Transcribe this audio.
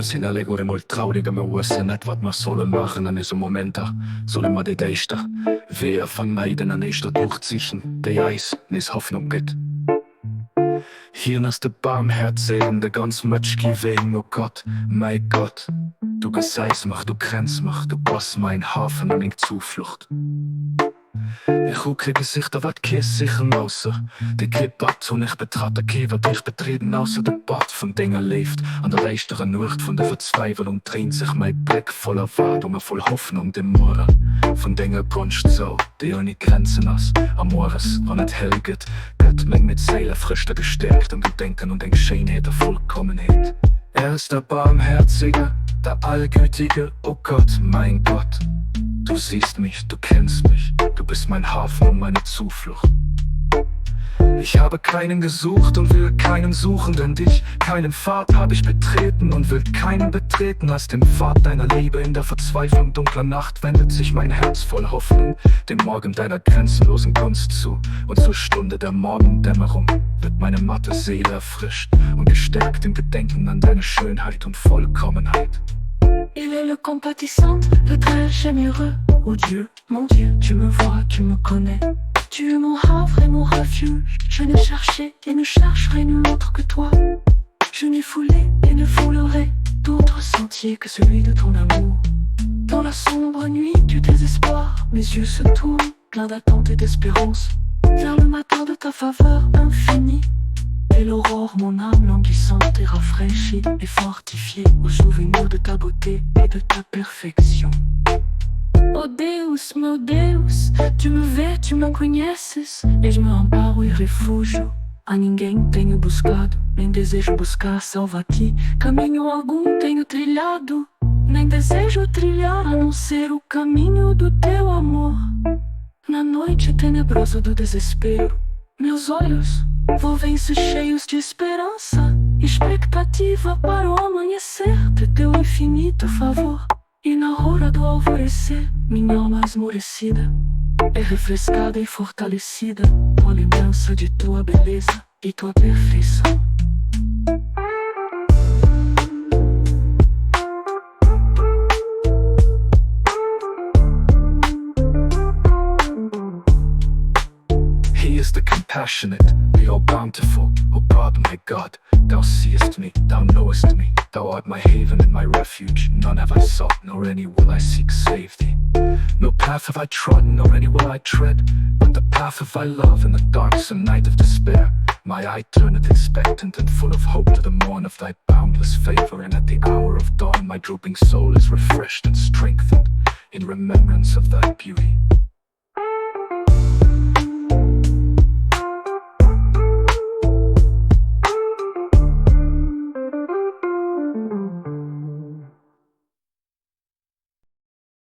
Wir sind alle gute mal trauriger, wir wissen nicht, was wir sollen machen in diesem Moment. Sollen wir die Deister, wir vermeiden an Echter durchziehen, die Eis, nis Hoffnung geht. Hier ist der Barmherzige, der ganz Mötschki wegen, oh Gott, mein Gott. Du Geseis mach, du Grenz mach, du Boss mein Hafen und ich Zuflucht. Ich gucke Gesichter, wat kies sich außer die Klippbad und ich betrate Kiewer dich betreten außer der Bad von Dingen lebt. An der leichteren Nacht von der Verzweiflung dreht sich mein Blick voller Wartung, voll Hoffnung dem Morgen. Von Dingen bruncht so, die ohne Grenzen aus. Am Morgens, wann es hell geht, Gott mich mit Seele frischer gestärkt und du Denken und denk Schönheit der Vollkommenheit. Er ist der Barmherzige, der Allgütige, oh Gott, mein Gott. Du siehst mich, du kennst mich, du bist mein Hafen und meine Zuflucht. Ich habe keinen gesucht und will keinen suchen, denn dich, keinen Pfad habe ich betreten und will keinen betreten. Als dem Pfad deiner Liebe in der Verzweiflung dunkler Nacht wendet sich mein Herz voll Hoffnung dem Morgen deiner grenzenlosen Gunst zu. Und zur Stunde der Morgendämmerung wird meine matte Seele erfrischt und gestärkt im Gedenken an deine Schönheit und Vollkommenheit. Il est le compatissant, le très généreux. Oh Dieu, mon Dieu, tu me vois, tu me connais. Tu es mon havre et mon refuge. Je n'ai cherché et ne chercherai nul autre que toi. Je n'ai foulé et ne foulerai d'autre sentier que celui de ton amour. Dans la sombre nuit du désespoir, mes yeux se tournent, pleins d'attente et d'espérance, vers le matin de ta faveur infinie. Et l'aurore, mon âme languissante et rafraîchie et fortifiée au souvenir de ta beauté et de ta perfection. Oh Deus, meu Deus, tu me vês, tu me conheces, e me amparo e refúgio. A ninguém tenho buscado, nem desejo buscar, salvo a ti. Caminho algum tenho trilhado, nem desejo trilhar, a não ser o caminho do teu amor. Na noite tenebrosa do desespero, meus olhos volvem-se cheios de esperança, expectativa para o amanhecer de teu infinito favor. E na hora do alvorecer, minha alma esmorecida é refrescada e fortalecida com a lembrança de tua beleza e tua perfeição. He is the compassionate, the all-bountiful, O God, my God. Thou seest me, thou knowest me, thou art my haven and my refuge. None have I sought, nor any will I seek save thee. No path have I trodden, nor any will I tread, but the path of thy love in the darksome night of despair. My eye turneth expectant and full of hope to the morn of thy boundless favor, and at the hour of dawn my drooping soul is refreshed and strengthened in remembrance of thy beauty.